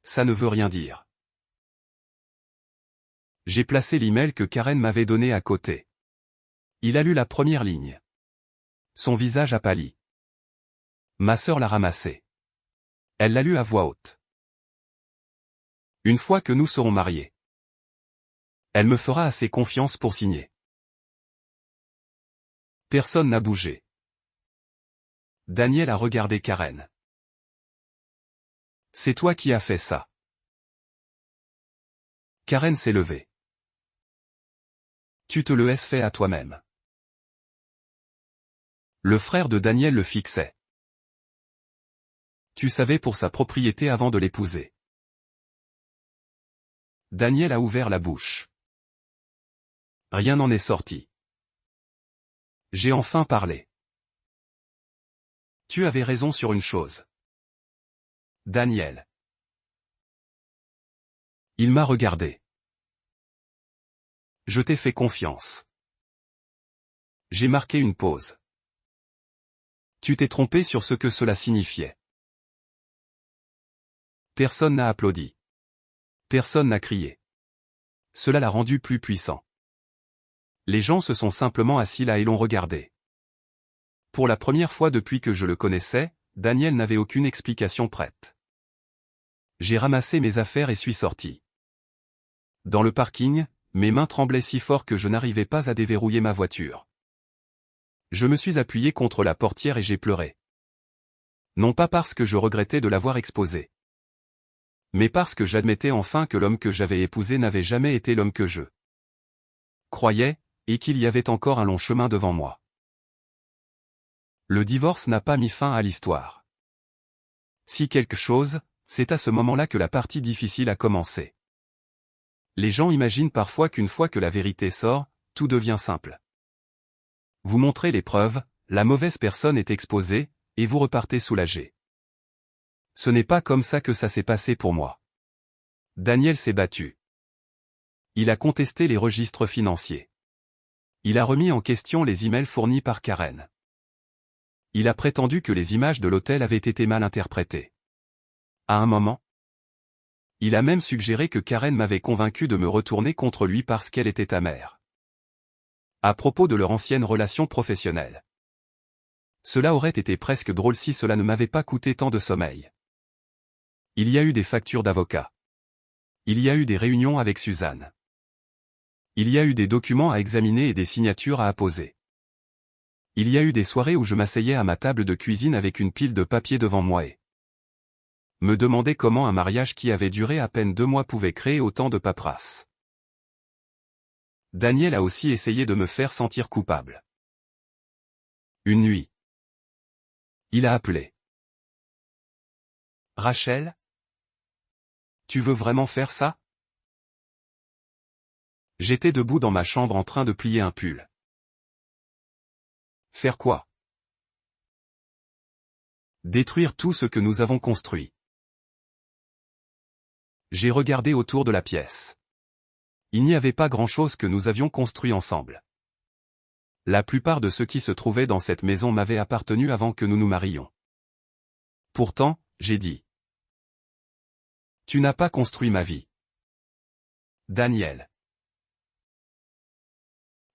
Ça ne veut rien dire. J'ai placé l'email que Karen m'avait donné à côté. Il a lu la première ligne. Son visage a pâli. Ma sœur l'a ramassé. Elle l'a lu à voix haute. Une fois que nous serons mariés, elle me fera assez confiance pour signer. Personne n'a bougé. Daniel a regardé Karen. C'est toi qui as fait ça. Karen s'est levée. Tu te le laisses fait à toi-même. Le frère de Daniel le fixait. Tu savais pour sa propriété avant de l'épouser. Daniel a ouvert la bouche. Rien n'en est sorti. J'ai enfin parlé. Tu avais raison sur une chose. Daniel. Il m'a regardé. Je t'ai fait confiance. J'ai marqué une pause. Tu t'es trompé sur ce que cela signifiait. Personne n'a applaudi. Personne n'a crié. Cela l'a rendu plus puissant. Les gens se sont simplement assis là et l'ont regardé. Pour la première fois depuis que je le connaissais, Daniel n'avait aucune explication prête. J'ai ramassé mes affaires et suis sorti. Dans le parking, mes mains tremblaient si fort que je n'arrivais pas à déverrouiller ma voiture. Je me suis appuyé contre la portière et j'ai pleuré. Non pas parce que je regrettais de l'avoir exposé, mais parce que j'admettais enfin que l'homme que j'avais épousé n'avait jamais été l'homme que je croyais, et qu'il y avait encore un long chemin devant moi. Le divorce n'a pas mis fin à l'histoire. Si quelque chose, c'est à ce moment-là que la partie difficile a commencé. Les gens imaginent parfois qu'une fois que la vérité sort, tout devient simple. Vous montrez les preuves, la mauvaise personne est exposée, et vous repartez soulagé. Ce n'est pas comme ça que ça s'est passé pour moi. Daniel s'est battu. Il a contesté les registres financiers. Il a remis en question les emails fournis par Karen. Il a prétendu que les images de l'hôtel avaient été mal interprétées. À un moment, il a même suggéré que Karen m'avait convaincu de me retourner contre lui parce qu'elle était amère. À propos de leur ancienne relation professionnelle. Cela aurait été presque drôle si cela ne m'avait pas coûté tant de sommeil. Il y a eu des factures d'avocats. Il y a eu des réunions avec Suzanne. Il y a eu des documents à examiner et des signatures à apposer. Il y a eu des soirées où je m'asseyais à ma table de cuisine avec une pile de papier devant moi et me demandais comment un mariage qui avait duré à peine 2 mois pouvait créer autant de paperasse. Daniel a aussi essayé de me faire sentir coupable. Une nuit, il a appelé. Rachel? Tu veux vraiment faire ça? J'étais debout dans ma chambre en train de plier un pull. Faire quoi? Détruire tout ce que nous avons construit. J'ai regardé autour de la pièce. Il n'y avait pas grand-chose que nous avions construit ensemble. La plupart de ce qui se trouvait dans cette maison m'avait appartenu avant que nous nous marions. Pourtant, j'ai dit. Tu n'as pas construit ma vie. Daniel.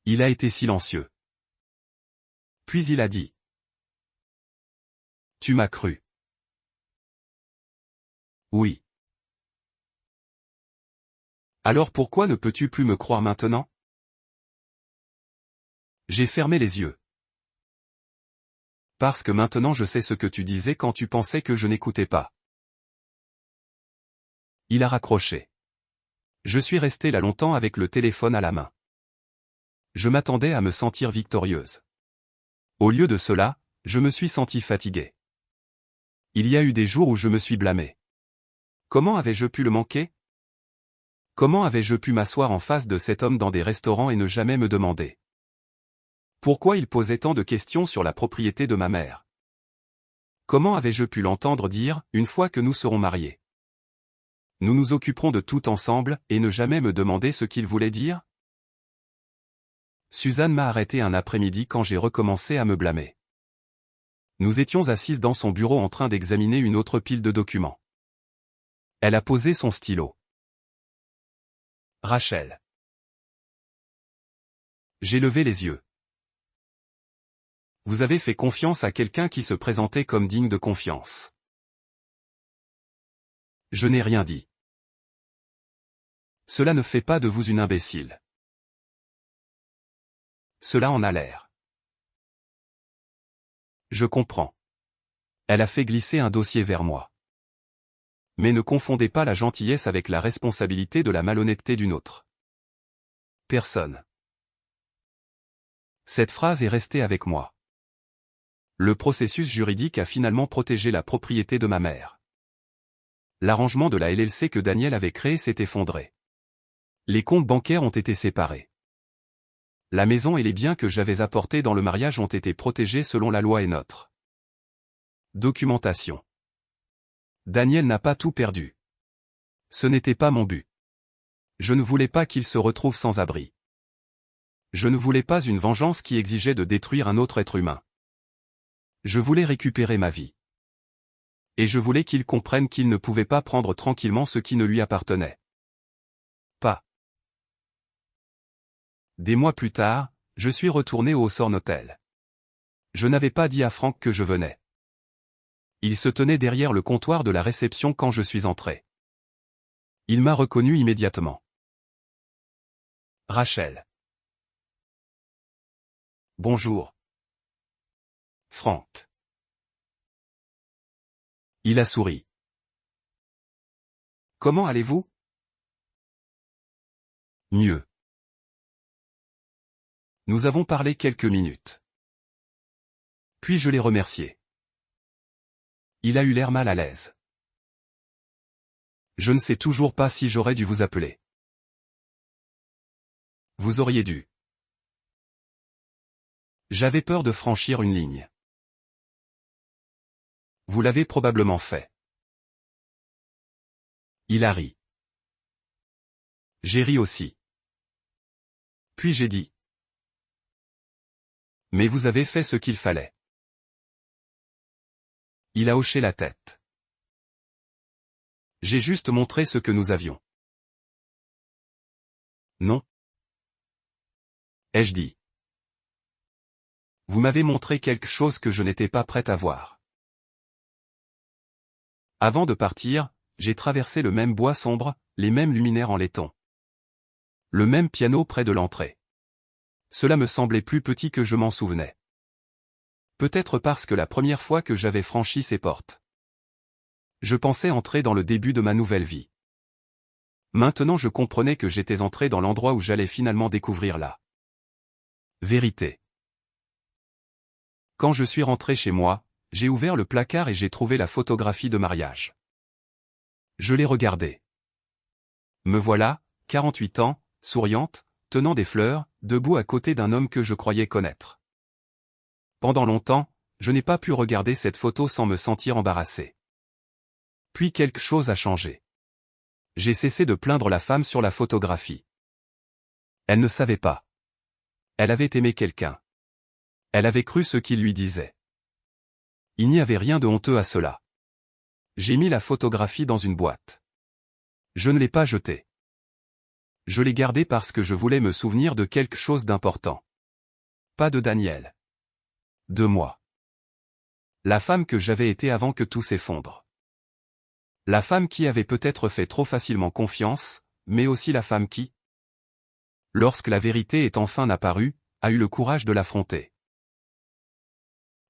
Il a été silencieux. Puis il a dit. Tu m'as cru. Oui. Alors pourquoi ne peux-tu plus me croire maintenant? J'ai fermé les yeux. Parce que maintenant je sais ce que tu disais quand tu pensais que je n'écoutais pas. Il a raccroché. Je suis restée là longtemps avec le téléphone à la main. Je m'attendais à me sentir victorieuse. Au lieu de cela, je me suis sentie fatiguée. Il y a eu des jours où je me suis blâmée. Comment avais-je pu le manquer? Comment avais-je pu m'asseoir en face de cet homme dans des restaurants et ne jamais me demander pourquoi il posait tant de questions sur la propriété de ma mère? Comment avais-je pu l'entendre dire, une fois que nous serons mariés? Nous nous occuperons de tout ensemble, et ne jamais me demander ce qu'il voulait dire? Suzanne m'a arrêté un après-midi quand j'ai recommencé à me blâmer. Nous étions assises dans son bureau en train d'examiner une autre pile de documents. Elle a posé son stylo. Rachel. J'ai levé les yeux. Vous avez fait confiance à quelqu'un qui se présentait comme digne de confiance. Je n'ai rien dit. Cela ne fait pas de vous une imbécile. Cela en a l'air. Je comprends. Elle a fait glisser un dossier vers moi. Mais ne confondez pas la gentillesse avec la responsabilité de la malhonnêteté d'une autre. Personne. Cette phrase est restée avec moi. Le processus juridique a finalement protégé la propriété de ma mère. L'arrangement de la LLC que Daniel avait créé s'est effondré. Les comptes bancaires ont été séparés. La maison et les biens que j'avais apportés dans le mariage ont été protégés selon la loi et notre documentation. Daniel n'a pas tout perdu. Ce n'était pas mon but. Je ne voulais pas qu'il se retrouve sans abri. Je ne voulais pas une vengeance qui exigeait de détruire un autre être humain. Je voulais récupérer ma vie. Et je voulais qu'il comprenne qu'il ne pouvait pas prendre tranquillement ce qui ne lui appartenait. Pas. Des mois plus tard, je suis retourné au Hawthorne Hotel. Je n'avais pas dit à Frank que je venais. Il se tenait derrière le comptoir de la réception quand je suis entré. Il m'a reconnu immédiatement. Rachel. Bonjour. Frank. Il a souri. Comment allez-vous? Mieux. Nous avons parlé quelques minutes. Puis je l'ai remercié. Il a eu l'air mal à l'aise. Je ne sais toujours pas si j'aurais dû vous appeler. Vous auriez dû. J'avais peur de franchir une ligne. Vous l'avez probablement fait. Il a ri. J'ai ri aussi. Puis j'ai dit. Mais vous avez fait ce qu'il fallait. Il a hoché la tête. J'ai juste montré ce que nous avions. Non. Ai-je dit. Vous m'avez montré quelque chose que je n'étais pas prête à voir. Avant de partir, j'ai traversé le même bois sombre, les mêmes luminaires en laiton. Le même piano près de l'entrée. Cela me semblait plus petit que je m'en souvenais. Peut-être parce que la première fois que j'avais franchi ces portes. Je pensais entrer dans le début de ma nouvelle vie. Maintenant je comprenais que j'étais entré dans l'endroit où j'allais finalement découvrir la vérité. Quand je suis rentré chez moi, j'ai ouvert le placard et j'ai trouvé la photographie de mariage. Je l'ai regardée. Me voilà, 48 ans, souriante, tenant des fleurs, debout à côté d'un homme que je croyais connaître. Pendant longtemps, je n'ai pas pu regarder cette photo sans me sentir embarrassé. Puis quelque chose a changé. J'ai cessé de plaindre la femme sur la photographie. Elle ne savait pas. Elle avait aimé quelqu'un. Elle avait cru ce qu'il lui disait. Il n'y avait rien de honteux à cela. J'ai mis la photographie dans une boîte. Je ne l'ai pas jetée. Je l'ai gardée parce que je voulais me souvenir de quelque chose d'important. Pas de Daniel. De moi. La femme que j'avais été avant que tout s'effondre. La femme qui avait peut-être fait trop facilement confiance, mais aussi la femme qui, lorsque la vérité est enfin apparue, a eu le courage de l'affronter.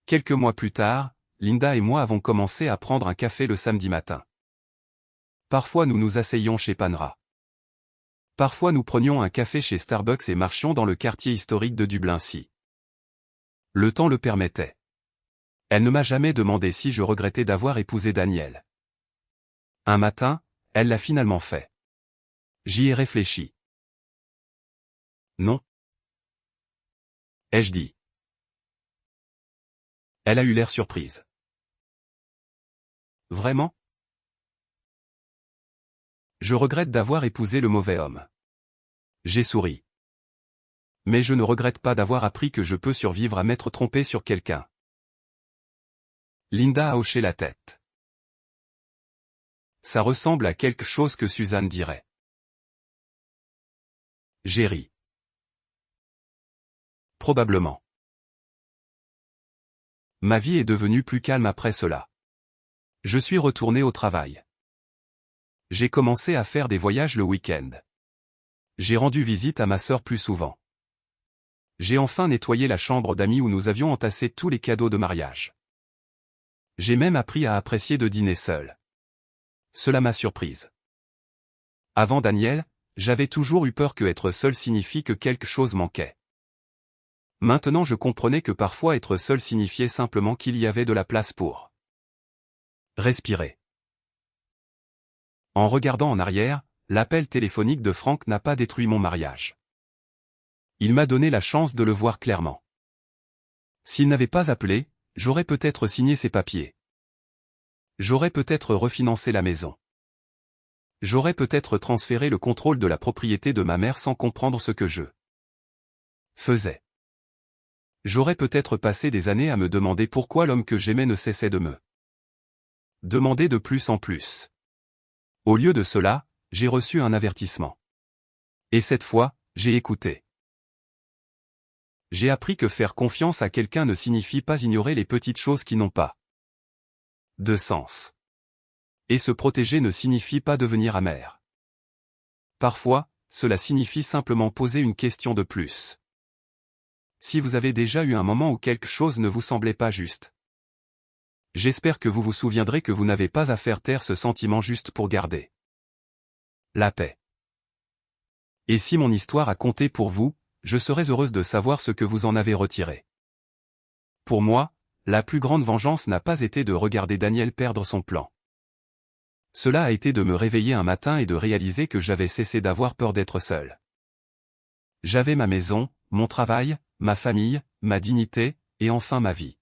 Quelques mois plus tard, Linda et moi avons commencé à prendre un café le samedi matin. Parfois nous nous asseyions chez Panera. Parfois nous prenions un café chez Starbucks et marchions dans le quartier historique de Dublin-Sea. Le temps le permettait. Elle ne m'a jamais demandé si je regrettais d'avoir épousé Daniel. Un matin, elle l'a finalement fait. J'y ai réfléchi. Non. Ai-je dit. Elle a eu l'air surprise. Vraiment? Je regrette d'avoir épousé le mauvais homme. J'ai souri. Mais je ne regrette pas d'avoir appris que je peux survivre à m'être trompé sur quelqu'un. Linda a hoché la tête. Ça ressemble à quelque chose que Suzanne dirait. J'ai ri. Probablement. Ma vie est devenue plus calme après cela. Je suis retourné au travail. J'ai commencé à faire des voyages le week-end. J'ai rendu visite à ma sœur plus souvent. J'ai enfin nettoyé la chambre d'amis où nous avions entassé tous les cadeaux de mariage. J'ai même appris à apprécier de dîner seul. Cela m'a surprise. Avant Daniel, j'avais toujours eu peur que être seul signifie que quelque chose manquait. Maintenant je comprenais que parfois être seul signifiait simplement qu'il y avait de la place pour respirer. En regardant en arrière, l'appel téléphonique de Frank n'a pas détruit mon mariage. Il m'a donné la chance de le voir clairement. S'il n'avait pas appelé, j'aurais peut-être signé ses papiers. J'aurais peut-être refinancé la maison. J'aurais peut-être transféré le contrôle de la propriété de ma mère sans comprendre ce que je faisais. J'aurais peut-être passé des années à me demander pourquoi l'homme que j'aimais ne cessait de me demander de plus en plus. Au lieu de cela, j'ai reçu un avertissement. Et cette fois, j'ai écouté. J'ai appris que faire confiance à quelqu'un ne signifie pas ignorer les petites choses qui n'ont pas de sens. Et se protéger ne signifie pas devenir amer. Parfois, cela signifie simplement poser une question de plus. Si vous avez déjà eu un moment où quelque chose ne vous semblait pas juste, j'espère que vous vous souviendrez que vous n'avez pas à faire taire ce sentiment juste pour garder la paix. Et si mon histoire a compté pour vous, Je serais heureuse de savoir ce que vous en avez retiré. Pour moi, la plus grande vengeance n'a pas été de regarder Daniel perdre son plan. Cela a été de me réveiller un matin et de réaliser que j'avais cessé d'avoir peur d'être seul. J'avais ma maison, mon travail, ma famille, ma dignité, et enfin ma vie.